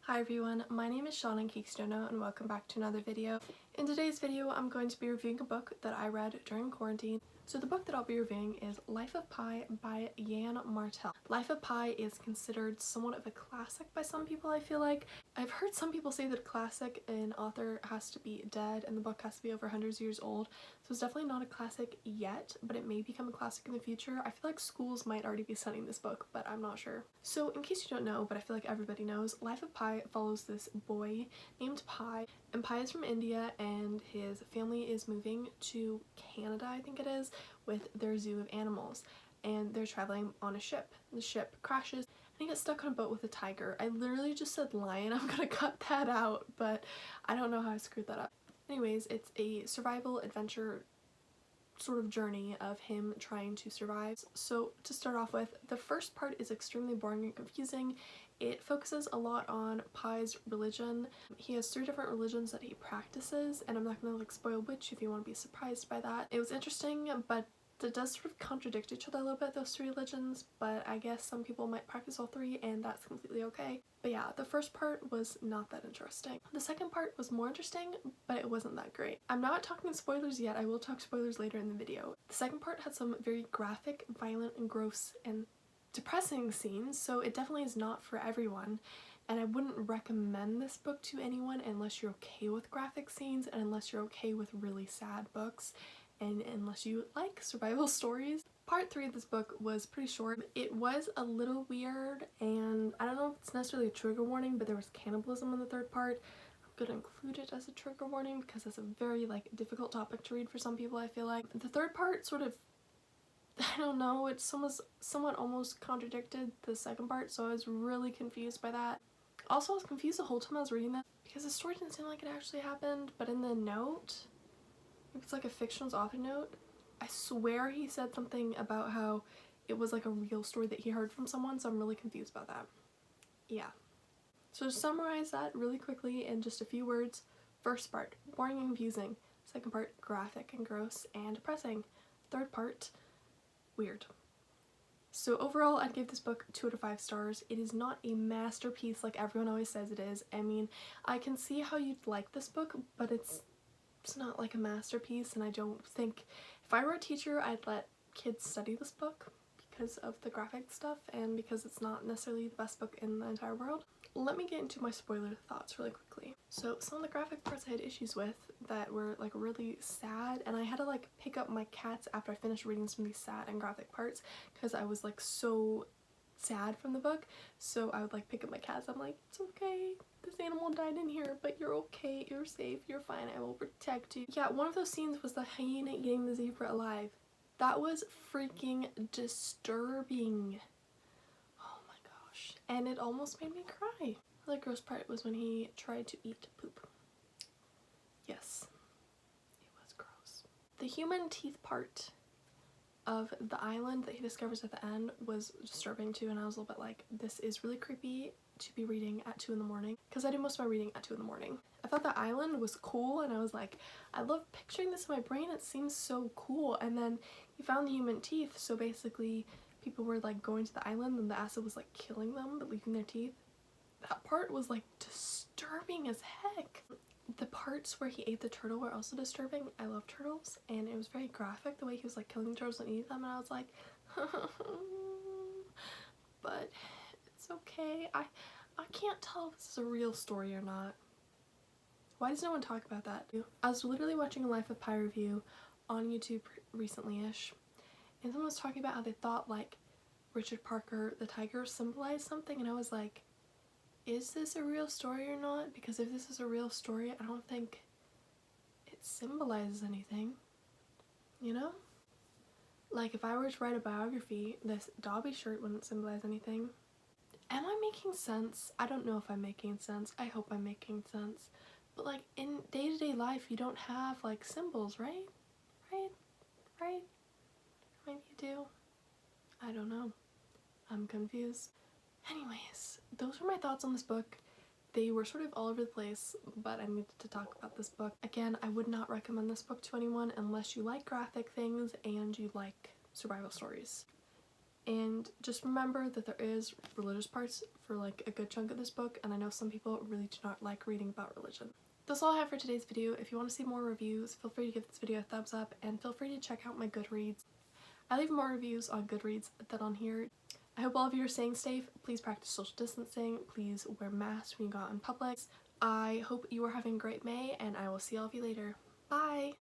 Hi everyone, my name is Shawn in case you don't know, and welcome back to another video. In today's video, I'm going to be reviewing a book that I read during quarantine. So the book that I'll be reviewing is Life of Pi by Yann Martel. Life of Pi is considered somewhat of a classic by some people, I feel like. I've heard some people say that a classic, an author has to be dead and the book has to be over hundreds of years old. So it's definitely not a classic yet, but it may become a classic in the future. I feel like schools might already be studying this book, but I'm not sure. So in case you don't know, but I feel like everybody knows, Life of Pi follows this boy named Pi, and Pi is from India and his family is moving to Canada, I think it is, with their zoo of animals, and they're traveling on a ship. The ship crashes and he gets stuck on a boat with a tiger. I literally just said lion. I'm gonna cut that out, but I don't know how I screwed that up. Anyways, it's a survival adventure sort of journey of him trying to survive. So to start off with, the first part is extremely boring and confusing. It focuses a lot on Pi's religion. He has 3 different religions that he practices, and I'm not gonna spoil which if you want to be surprised by that. It was interesting, but it does sort of contradict each other a little bit, those 3 religions, but I guess some people might practice all 3 and that's completely okay. But yeah, the first part was not that interesting. The second part was more interesting, but it wasn't that great. I'm not talking spoilers yet, I will talk spoilers later in the video. The second part had some very graphic, violent, and gross and depressing scenes, so it definitely is not for everyone. And I wouldn't recommend this book to anyone unless you're okay with graphic scenes and unless you're okay with really sad books and unless you like survival stories. Part 3 of this book was pretty short. It was a little weird, and I don't know if it's necessarily a trigger warning, but there was cannibalism in the third part. I'm gonna include it as a trigger warning because it's a very difficult topic to read for some people, I feel like. The third part sort of, I don't know, it's somewhat almost contradicted the second part, so I was really confused by that. Also, I was confused the whole time I was reading this because the story didn't seem like it actually happened, but in the note, it's like a fictional author note, I swear he said something about how it was like a real story that he heard from someone, so I'm really confused about that. Yeah. So to summarize that really quickly in just a few words, first part, boring and confusing. Second part, graphic and gross and depressing. Third part, weird. So overall, I'd give this book 2 out of 5 stars. It is not a masterpiece like everyone always says it is. I mean, I can see how you'd like this book, but it's not like a masterpiece, and I don't think if I were a teacher I'd let kids study this book because of the graphic stuff and because it's not necessarily the best book in the entire world. Let me get into my spoiler thoughts really quickly. So some of the graphic parts I had issues with that were really sad, and I had to pick up my cats after I finished reading some of these sad and graphic parts because I was so sad from the book. So I would pick up my cats. I'm like, it's okay, this animal died in here, but you're okay, you're safe, you're fine, I will protect you. Yeah, one of those scenes was the hyena eating the zebra alive. That was freaking disturbing. Oh my gosh. And it almost made me cry. The other gross part was when he tried to eat poop. Yes, it was gross. The human teeth part of the island that he discovers at the end was disturbing too, and I was a little bit like, this is really creepy to be reading at 2 in the morning, because I do most of my reading at 2 in the morning. I thought the island was cool, and I was like, I love picturing this in my brain, it seems so cool. And then he found the human teeth, so basically people were going to the island and the acid was killing them but leaving their teeth. That part was disturbing as heck. The parts where he ate the turtle were also disturbing. I love turtles, and it was very graphic the way he was killing the turtles and eating them, and I was like, but it's okay. I can't tell if this is a real story or not. Why does no one talk about that? I was literally watching a Life of Pi review on YouTube recently-ish, and someone was talking about how they thought Richard Parker, the tiger, symbolized something, and I was like, is this a real story or not? Because if this is a real story, I don't think it symbolizes anything, you know? If I were to write a biography, this Dobby shirt wouldn't symbolize anything. Am I making sense? I don't know if I'm making sense. I hope I'm making sense. But in day-to-day life, you don't have symbols, right? Right? Maybe you do. I don't know. I'm confused. Anyways, those were my thoughts on this book. They were sort of all over the place, but I needed to talk about this book. Again, I would not recommend this book to anyone unless you like graphic things and you like survival stories. And just remember that there is religious parts for like a good chunk of this book, and I know some people really do not like reading about religion. That's all I have for today's video. If you want to see more reviews, feel free to give this video a thumbs up and feel free to check out my Goodreads. I leave more reviews on Goodreads than on here. I hope all of you are staying safe. Please practice social distancing. Please wear masks when you go out in public. I hope you are having a great May, and I will see all of you later. Bye!